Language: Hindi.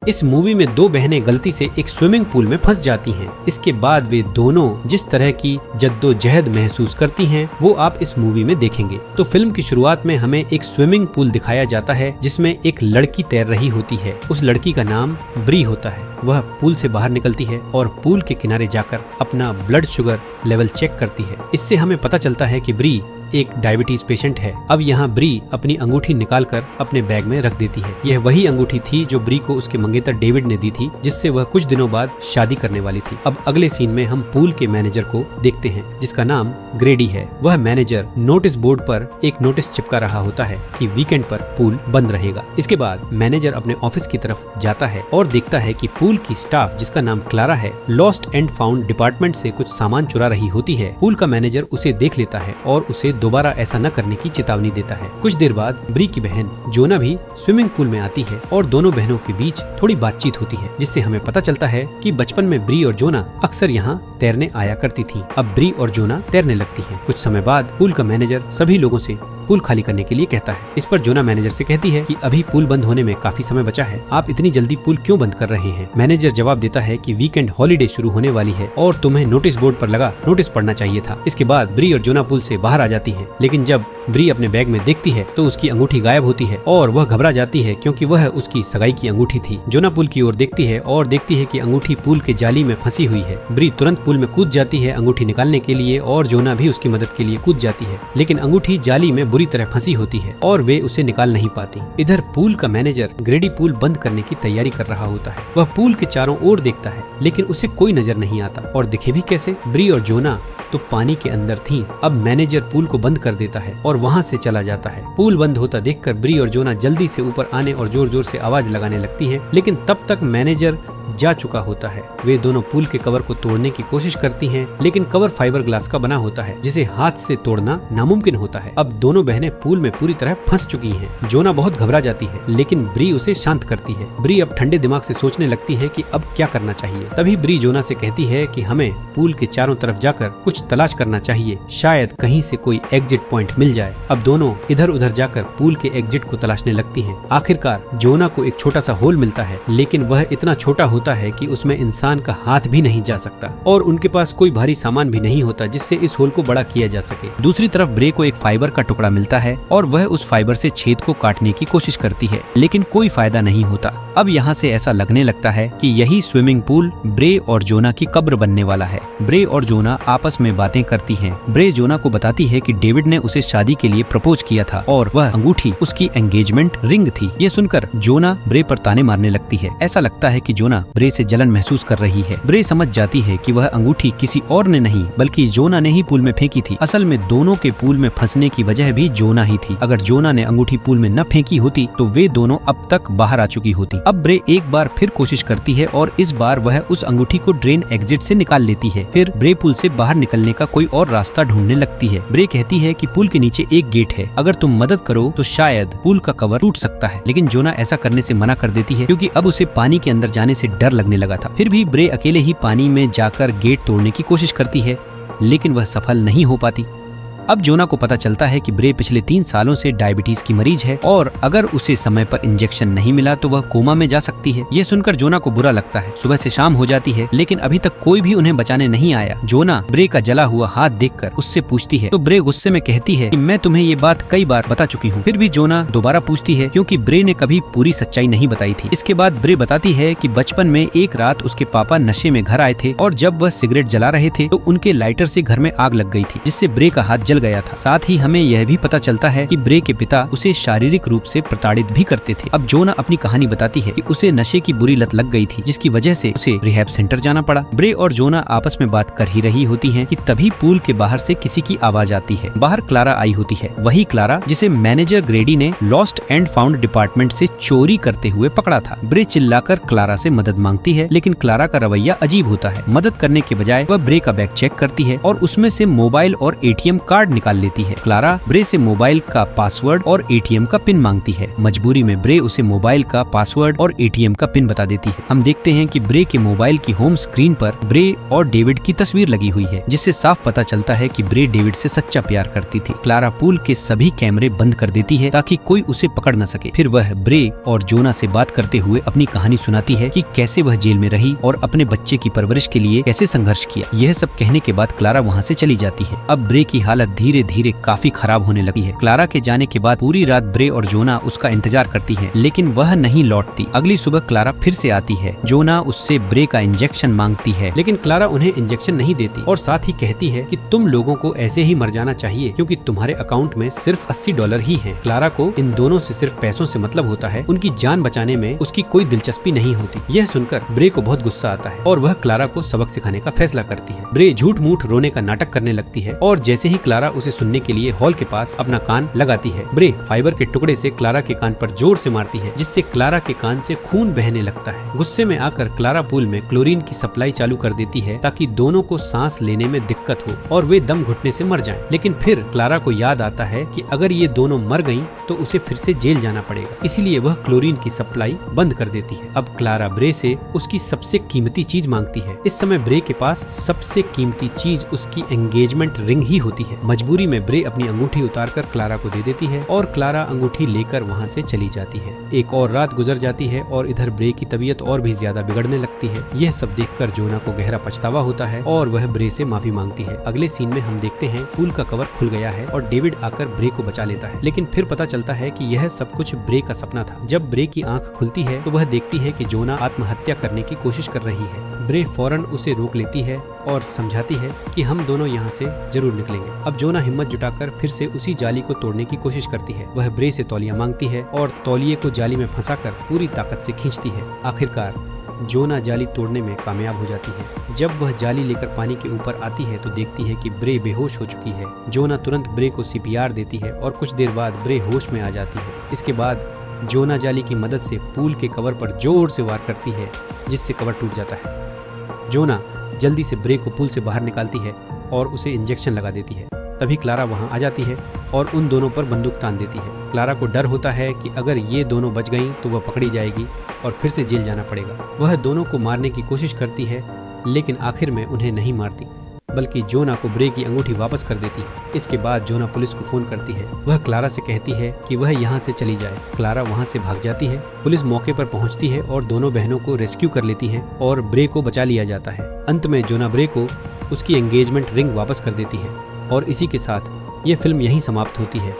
इस मूवी में दो बहनें गलती से एक स्विमिंग पूल में फंस जाती हैं। इसके बाद वे दोनों जिस तरह की जद्दोजहद महसूस करती हैं वो आप इस मूवी में देखेंगे। तो फिल्म की शुरुआत में हमें एक स्विमिंग पूल दिखाया जाता है जिसमें एक लड़की तैर रही होती है। उस लड़की का नाम ब्री होता है। वह पूल से बाहर निकलती है और पूल के किनारे जाकर अपना ब्लड शुगर लेवल चेक करती है। इससे हमें पता चलता है कि ब्री एक डायबिटीज पेशेंट है। अब यहाँ ब्री अपनी अंगूठी निकालकर अपने बैग में रख देती है। यह वही अंगूठी थी जो ब्री को उसके मंगेतर डेविड ने दी थी, जिससे वह कुछ दिनों बाद शादी करने वाली थी। अब अगले सीन में हम पूल के मैनेजर को देखते हैं जिसका नाम ग्रेडी है। वह मैनेजर नोटिस बोर्ड पर एक नोटिस चिपका रहा होता है कि वीकेंड पर पूल बंद रहेगा। इसके बाद मैनेजर अपने ऑफिस की तरफ जाता है और देखता है कि पूल की स्टाफ जिसका नाम क्लारा है, लॉस्ट एंड फाउंड डिपार्टमेंट से कुछ सामान चुरा रही होती है। पूल का मैनेजर उसे देख लेता है और उसे दोबारा ऐसा न करने की चेतावनी देता है। कुछ देर बाद ब्री की बहन जोना भी स्विमिंग पूल में आती है और दोनों बहनों के बीच थोड़ी बातचीत होती है, जिससे हमें पता चलता है कि बचपन में ब्री और जोना अक्सर यहाँ तैरने आया करती थी। अब ब्री और जोना तैरने लगती हैं। कुछ समय बाद पूल का मैनेजर सभी लोगों से पूल खाली करने के लिए कहता है। इस पर जोना मैनेजर से कहती है कि अभी पूल बंद होने में काफी समय बचा है, आप इतनी जल्दी पूल क्यों बंद कर रहे हैं। मैनेजर जवाब देता है कि वीकेंड हॉलीडे शुरू होने वाली है और तुम्हें नोटिस बोर्ड पर लगा नोटिस पढ़ना चाहिए था। इसके बाद ब्री और जोना पूल से बाहर आ जाती है, लेकिन जब ब्री अपने बैग में देखती है तो उसकी अंगूठी गायब होती है और वह घबरा जाती है क्योंकि वह उसकी सगाई की अंगूठी थी। जोना पूल की ओर देखती है और देखती है कि अंगूठी पूल के जाली में फंसी हुई है। ब्री तुरंत पूल में कूद जाती है अंगूठी निकालने के लिए और जोना भी उसकी मदद के लिए कूद जाती है, लेकिन अंगूठी जाली में बुरी तरह फंसी होती है और वे उसे निकाल नहीं पाती। इधर पूल का मैनेजर ग्रेडी पूल बंद करने की तैयारी कर रहा होता है। वह पूल के चारों ओर देखता है लेकिन उसे कोई नजर नहीं आता, और दिखे भी कैसे। ब्री और जोना तो पानी के अंदर थीं। अब मैनेजर पूल को बंद कर देता है और वहां से चला जाता है। पूल बंद होता देखकर ब्री और जोना जल्दी से ऊपर आने और जोर जोर से आवाज लगाने लगती हैं, लेकिन तब तक मैनेजर जा चुका होता है। वे दोनों पूल के कवर को तोड़ने की कोशिश करती हैं, लेकिन कवर फाइबर ग्लास का बना होता है जिसे हाथ से तोड़ना नामुमकिन होता है। अब दोनों बहनें पूल में पूरी तरह फंस चुकी हैं। जोना बहुत घबरा जाती है, लेकिन ब्री उसे शांत करती है। ब्री अब ठंडे दिमाग से सोचने लगती है कि अब क्या करना चाहिए। तभी ब्री जोना से कहती है कि हमें पूल के चारों तरफ जाकर कुछ तलाश करना चाहिए, शायद कहीं से कोई एग्जिट पॉइंट मिल जाए। अब दोनों इधर उधर जाकर पूल के एग्जिट को तलाशने लगती हैं। आखिरकार जोना को एक छोटा सा होल मिलता है, लेकिन वह इतना छोटा होता है कि उसमें इंसान का हाथ भी नहीं जा सकता और उनके पास कोई भारी सामान भी नहीं होता जिससे इस होल को बड़ा किया जा सके। दूसरी तरफ ब्रे को एक फाइबर का टुकड़ा मिलता है और वह उस फाइबर से छेद को काटने की कोशिश करती है, लेकिन कोई फायदा नहीं होता। अब यहाँ से ऐसा लगने लगता है कि यही स्विमिंग पूल ब्रे और जोना की कब्र बनने वाला है। ब्रे और जोना आपस में बातें करती हैं। ब्रे जोना को बताती है कि डेविड ने उसे शादी के लिए प्रपोज किया था और वह अंगूठी उसकी एंगेजमेंट रिंग थी। ये सुनकर जोना ब्रे पर ताने मारने लगती है। ऐसा लगता है कि जोना ब्रे से जलन महसूस कर रही है। ब्रे समझ जाती है कि वह अंगूठी किसी और ने नहीं बल्कि जोना ने ही पूल में फेंकी थी। असल में दोनों के पूल में फंसने की वजह भी जोना ही थी। अगर जोना ने अंगूठी पूल में न फेंकी होती तो वे दोनों अब तक बाहर आ चुकी होती। अब ब्रे एक बार फिर कोशिश करती है और इस बार वह उस अंगूठी को ड्रेन एग्जिट से निकाल लेती है। फिर ब्रे पूल से बाहर निकलने का कोई और रास्ता ढूंढने लगती है। ब्रे कहती है कि पूल के नीचे एक गेट है, अगर तुम मदद करो तो शायद पूल का कवर टूट सकता है, लेकिन जोना ऐसा करने से मना कर देती है क्योंकि अब उसे पानी के अंदर जाने से डर लगने लगा था। फिर भी ब्रे अकेले ही पानी में जाकर गेट तोड़ने की कोशिश करती है, लेकिन वह सफल नहीं हो पाती। अब जोना को पता चलता है कि ब्रे पिछले 3 सालों से डायबिटीज की मरीज है और अगर उसे समय पर इंजेक्शन नहीं मिला तो वह कोमा में जा सकती है। ये सुनकर जोना को बुरा लगता है। सुबह से शाम हो जाती है, लेकिन अभी तक कोई भी उन्हें बचाने नहीं आया। जोना ब्रे का जला हुआ हाथ देखकर उससे पूछती है तो ब्रे गुस्से में कहती है कि मैं तुम्हें ये बात कई बार बता चुकी हूँ। फिर भी जोना दोबारा पूछती है क्योंकि ब्रे ने कभी पूरी सच्चाई नहीं बताई थी। इसके बाद ब्रे बताती है कि बचपन में एक रात उसके पापा नशे में घर आए थे और जब वह सिगरेट जला रहे थे तो उनके लाइटर से घर में आग लग गई थी, जिससे ब्रे का हाथ जल गया था। साथ ही हमें यह भी पता चलता है कि ब्रे के पिता उसे शारीरिक रूप से प्रताड़ित भी करते थे। अब जोना अपनी कहानी बताती है कि उसे नशे की बुरी लत लग गई थी, जिसकी वजह से उसे रिहैब सेंटर जाना पड़ा। ब्रे और जोना आपस में बात कर ही रही होती हैं कि तभी पूल के बाहर से किसी की आवाज आती है। बाहर क्लारा आई होती है, वही क्लारा जिसे मैनेजर ग्रेडी ने लॉस्ट एंड फाउंड डिपार्टमेंट से चोरी करते हुए पकड़ा था। ब्रे चिल्लाकर क्लारा से मदद मांगती है, लेकिन क्लारा का रवैया अजीब होता है। मदद करने के बजाय वह ब्रे का बैग चेक करती है और उसमें से मोबाइल और ATM कार्ड कार्ड निकाल लेती है। क्लारा ब्रे से मोबाइल का पासवर्ड और एटीएम का पिन मांगती है। मजबूरी में ब्रे उसे मोबाइल का पासवर्ड और एटीएम का पिन बता देती है। हम देखते हैं कि ब्रे के मोबाइल की होम स्क्रीन पर ब्रे और डेविड की तस्वीर लगी हुई है, जिससे साफ पता चलता है कि ब्रे डेविड से सच्चा प्यार करती थी। क्लारा पूल के सभी कैमरे बंद कर देती है ताकि कोई उसे पकड़ न सके। फिर वह ब्रे और जोना से बात करते हुए अपनी कहानी सुनाती है कि कैसे वह जेल में रही और अपने बच्चे की परवरिश के लिए कैसे संघर्ष किया। यह सब कहने के बाद क्लारा वहाँ से चली जाती है। अब ब्रे की हालत धीरे धीरे काफी खराब होने लगी है। क्लारा के जाने के बाद पूरी रात ब्रे और जोना उसका इंतजार करती है, लेकिन वह नहीं लौटती। अगली सुबह क्लारा फिर से आती है। जोना उससे ब्रे का इंजेक्शन मांगती है, लेकिन क्लारा उन्हें इंजेक्शन नहीं देती और साथ ही कहती है कि तुम लोगों को ऐसे ही मर जाना चाहिए क्योंकि तुम्हारे अकाउंट में सिर्फ $80 ही हैं। क्लारा को इन दोनों से सिर्फ पैसों से मतलब होता है, उनकी जान बचाने में उसकी कोई दिलचस्पी नहीं होती। यह सुनकर ब्रे को बहुत गुस्सा आता है और वह क्लारा को सबक सिखाने का फैसला करती है। ब्रे झूठ मूठ रोने का नाटक करने लगती है और जैसे ही क्लारा उसे सुनने के लिए हॉल के पास अपना कान लगाती है, ब्रे फाइबर के टुकड़े से क्लारा के कान पर जोर से मारती है, जिससे क्लारा के कान से खून बहने लगता है। गुस्से में आकर क्लारा पूल में क्लोरीन की सप्लाई चालू कर देती है ताकि दोनों को सांस लेने में दिक्कत हो और वे दम घुटने से मर जाएं। लेकिन फिर क्लारा को याद आता है कि अगर ये दोनों मर गईं तो उसे फिर से जेल जाना पड़ेगा, इसीलिए वह क्लोरीन की सप्लाई बंद कर देती है। अब क्लारा ब्रे से उसकी सबसे कीमती चीज मांगती है। इस समय ब्रे के पास सबसे कीमती चीज उसकी एंगेजमेंट रिंग ही होती है। मजबूरी में ब्रे अपनी अंगूठी उतारकर क्लारा को दे देती है और क्लारा अंगूठी लेकर वहाँ से चली जाती है। एक और रात गुजर जाती है और इधर ब्रे की तबीयत और भी ज्यादा बिगड़ने लगती है। यह सब देखकर जोना को गहरा पछतावा होता है और वह ब्रे से माफी मांगती है। अगले सीन में हम देखते हैं पूल का कवर खुल गया है और डेविड आकर ब्रे को बचा लेता है, लेकिन फिर पता चलता है कि यह सब कुछ ब्रे का सपना था। जब ब्रे की आंख खुलती है तो वह देखती है कि जोना आत्महत्या करने की कोशिश कर रही है। ब्रे फौरन उसे रोक लेती है और समझाती है कि हम दोनों यहाँ से जरूर निकलेंगे। अब जोना हिम्मत जुटाकर फिर से उसी जाली को तोड़ने की कोशिश करती है। वह ब्रे से तौलिया मांगती है और तौलिए को जाली में फंसाकर पूरी ताकत से खींचती है। आखिरकार जोना जाली तोड़ने में कामयाब हो जाती है। जब वह जाली लेकर पानी के ऊपर आती है तो देखती है कि ब्रे बेहोश हो चुकी है। जोना तुरंत ब्रे को CPR देती है और कुछ देर बाद ब्रे होश में आ जाती है। इसके बाद जोना जाली की मदद से पूल के कवर पर जोर से वार करती है, जिससे कवर टूट जाता है। जोना जल्दी से ब्रे को पूल से बाहर निकालती है और उसे इंजेक्शन लगा देती है। तभी क्लारा वहां आ जाती है और उन दोनों पर बंदूक तान देती है। क्लारा को डर होता है कि अगर ये दोनों बच गईं तो वह पकड़ी जाएगी और फिर से जेल जाना पड़ेगा। वह दोनों को मारने की कोशिश करती है, लेकिन आखिर में उन्हें नहीं मारती, बल्कि जोना को ब्रे की अंगूठी वापस कर देती है। इसके बाद जोना पुलिस को फोन करती है। वह क्लारा से कहती है कि वह यहाँ से चली जाए। क्लारा वहाँ से भाग जाती है। पुलिस मौके पर पहुँचती है और दोनों बहनों को रेस्क्यू कर लेती है और ब्रे को बचा लिया जाता है। अंत में जोना ब्रे को उसकी एंगेजमेंट रिंग वापस कर देती है और इसी के साथ ये फिल्म यहीं समाप्त होती है।